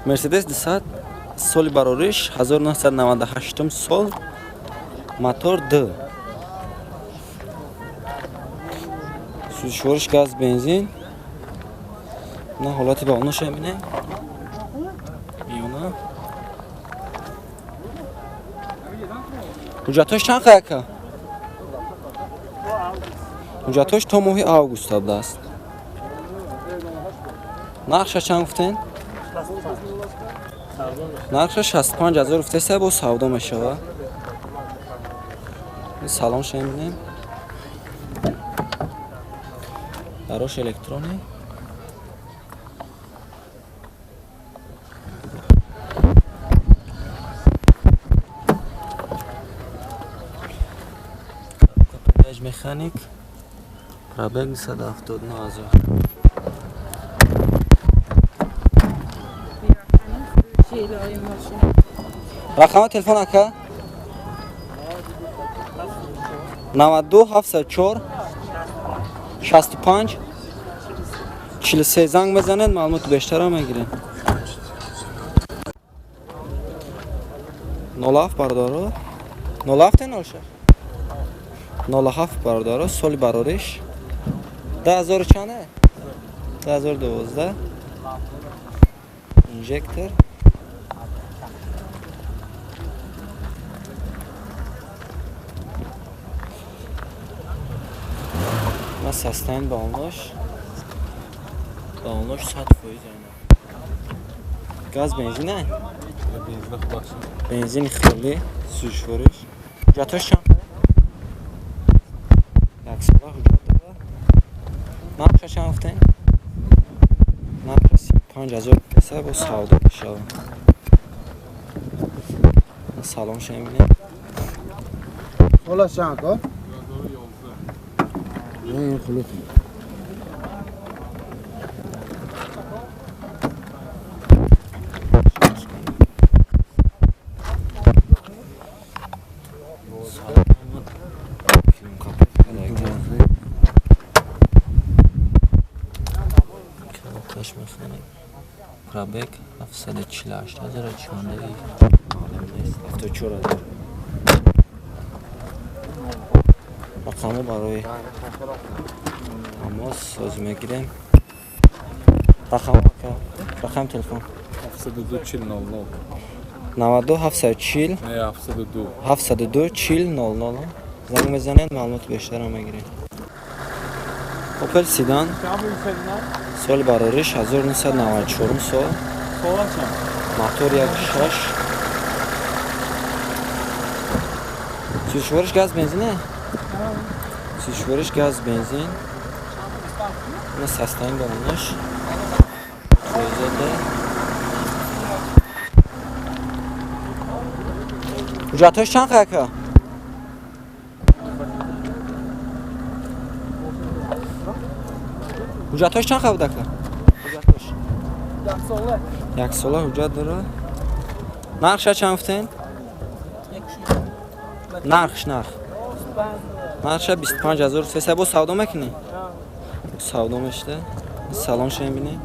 Mercedes 200 соли барориш 1998 сол мотор D. Сӯзишвориш газ бензин. На ҳолати балонаш мебинем. Миёна. ҳуҷҷатош чанд қайка? ҳуҷҷатош то моҳи август додааст. нархша чанд гуфтен? нархша 65000 гуфтеса, бо савдо мешава. Салонш мебинем. дарош электрони. капитаж механик. пробег 179000. рақами телефон ака 92 704 65 43 занг бизанед, маълумоти бештарро мегирем. 07 бардоро 07 нолша 07 бардоро соли барориш 10000 чане 2012 инжектор ва састайн балонош 100% газ бензин ай бензин хили сӯзишвориш ҳуҷҷатош чанд як сола ҳуҷҷат дора нархша чанд гуфтен нархша 35000 песа бо савдо мешава. салонша мебинем. солаш чанд ко این خلوص کاش میخوانیم پرابک 748000 چانده ای معلوم نیست 74000 رقمو برای اماس ساز میگیریم. رقم تلفن 702 40 00 92 740 نه 702 702 40 00 زنگ بزنید معلومات بیشتر هم میگیریم. اوپل سیدان سال بارورش 1994 سال موتور 1.6 سوزشورش گاز بنزینه سوزشورش گاز بنزین نه سستنگ بالانش حجتاش چند قیقه؟ حجتاش چند قیقه بوده که؟ یک ساله حجت داره نرخش چند گفتین؟ نرخش نرخش 25000 سه با سودا میکنی؟ سودا میشته سلامش میبینی؟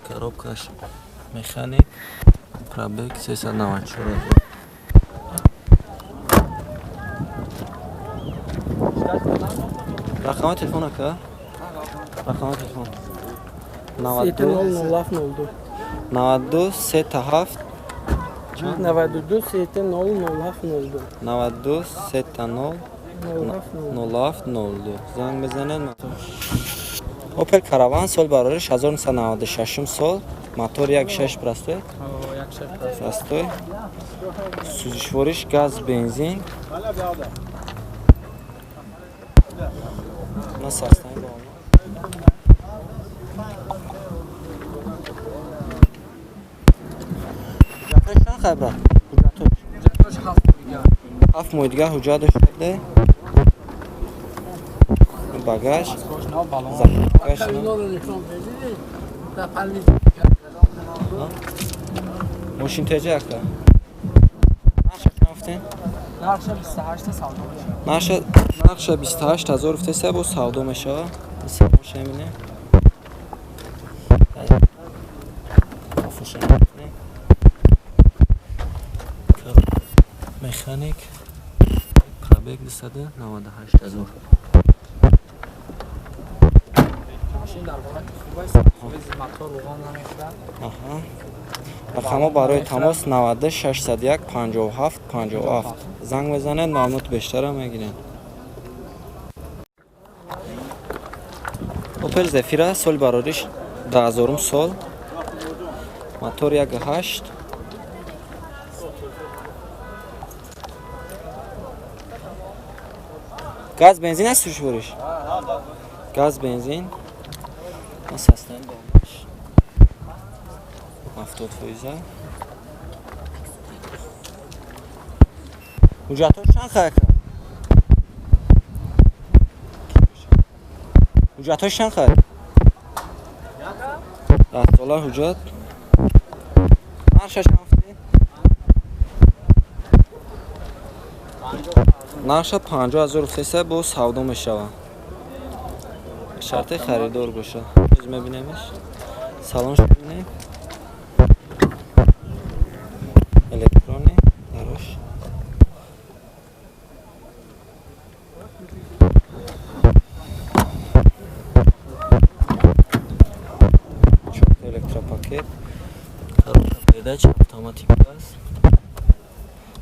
коробкаш механик пробег 394 رقم تلفن اکا رقم تلفن 92 92 37 92 70 92 70 0702 زنگ بزنید. اوپل کاروان سال بارورش 1996 سال موتور 1.6 простой простой سوزشورش گاز بنزین نه سستن با چند خبره هفت ماه دیگه حجت شده باگاج ماشین تجه اکا نقشه چند افته؟ نقشه 28 سال. نقشه 28,000 افته سه با سودو میشه سماش همینه افوش همینه مکانیک پرابگ 298,000 ماشین در واقع خوبه است. موتور روغن نمیخوره. آها رقم برای تماس 90 601 57 57 زنگ بزنید معلومات بیشتر هم میگیرین. اوپل زفیرا سال براریش 10,000 سال موتور 1.8 گاز بنزین است توش برش گاز بنزین اساساً باش 70 فیزا حجتش چند خواهد حجتش چند خواهد 10 ساله حجت نقشه چند افته نقشه 50,000 افته با سودو میشه شرط خریدار باشه biz میبینیمش سالنش ببینیم الکترونی دروش چوب الکترا پاکت کاروبار پیداش اتوماتیک است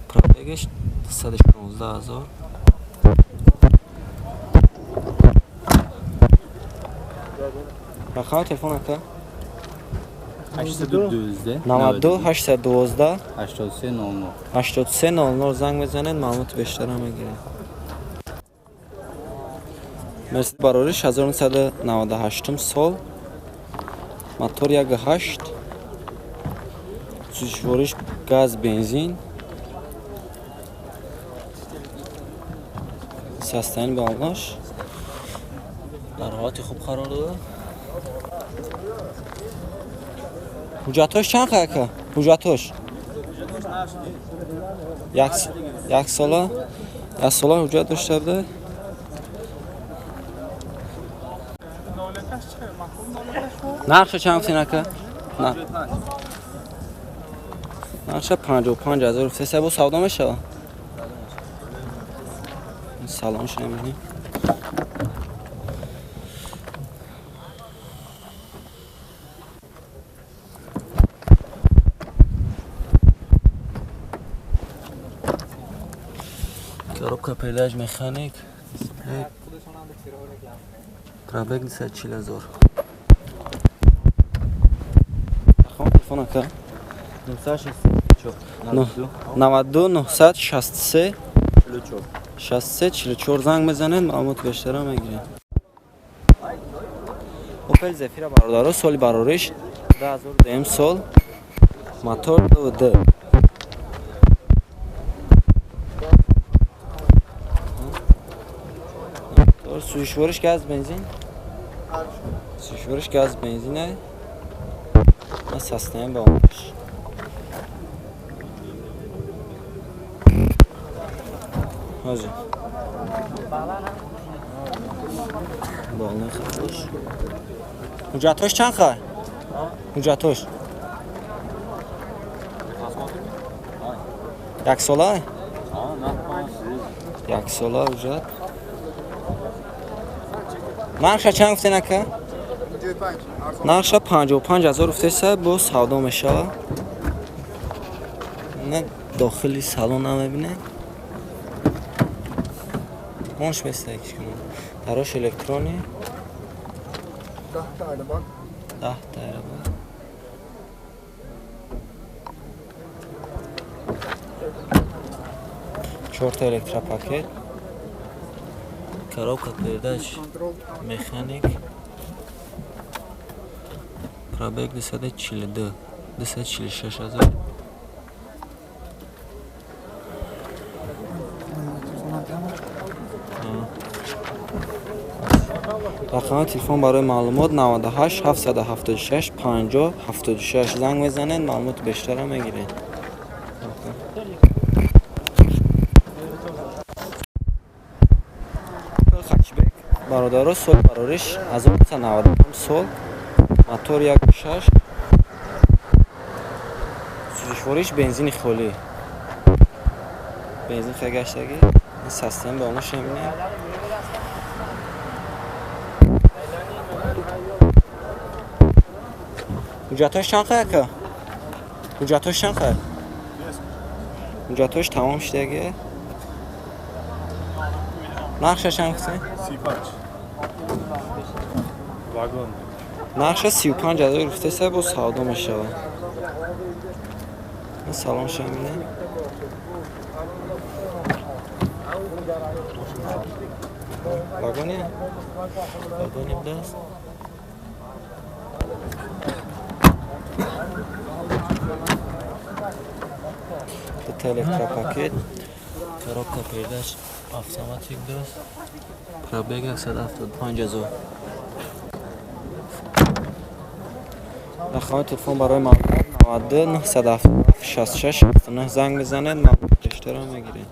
پرابگش 216,000 رقم تلفن اکا 812 92 812 8300 8300 زنگ بزنید معلومات بیشتر هم میگیرید. مرسی براریش 1998 سال موتور 1.8 سوزشوارش گاز بنزین سستن به آنش در حالت خوب قرار داده. حجتش چند خواهد که؟ حجتش یک ساله حجت داشته بده نقشه چند فتین اکه؟ نه نقشه 55,000 افته سه با سودا میشه سلامش نمیدیم коробка передач механик пробег 240,000 рақам телефон ака 92 963 63 44 زنگ بزنید معلومات بیشتر هم میگیرید. اوپل زفیرا برادرها سال براریش 10,000 سال موتور 2 سوزشوارش گاز بنزینه اساساً با اونش هاجی بالای خطوش حجتش چند خواهد؟ حجتش یک ساله؟ یک ساله حجت نقشه چند افته نکه؟ نقشه 55,000 افته سه با سودا میشه نه داخلی سالن هم ببینه مونش بسته یکیش کنم دراش الکترونی 10 تایربان 4 تا الکترا پاکت коробка передач механик пробег 242 246,000 رقم تلفن برای معلومات 98 776 50 76. زنگ بزنید معلومات بیشتر هم میگیرید. خچبک برادر سول برارش 1990 سول موتور 1.6 سوزشوارش بنزین خالی بنزین خگشتگی این سیستم به اونش نمی‌بینه. Hüccətəş çanxaya ki? Hüccətəş çanxaya? Hüccətəş tamam işləgi. Narxşa çanxısı? Sipaç. Vagon. Narxşa 35 هزار گفته‌سه bu savdo میشه. سلام شمیله. Vagonie? Vagonie بدست. Elektropaket, коробка передач автоматик дاشت. پرابگ 175,000. رقم تلفن برای معلومات 92 977 66 79 زنگ بزنید معلومات بیشتر هم بگیرید.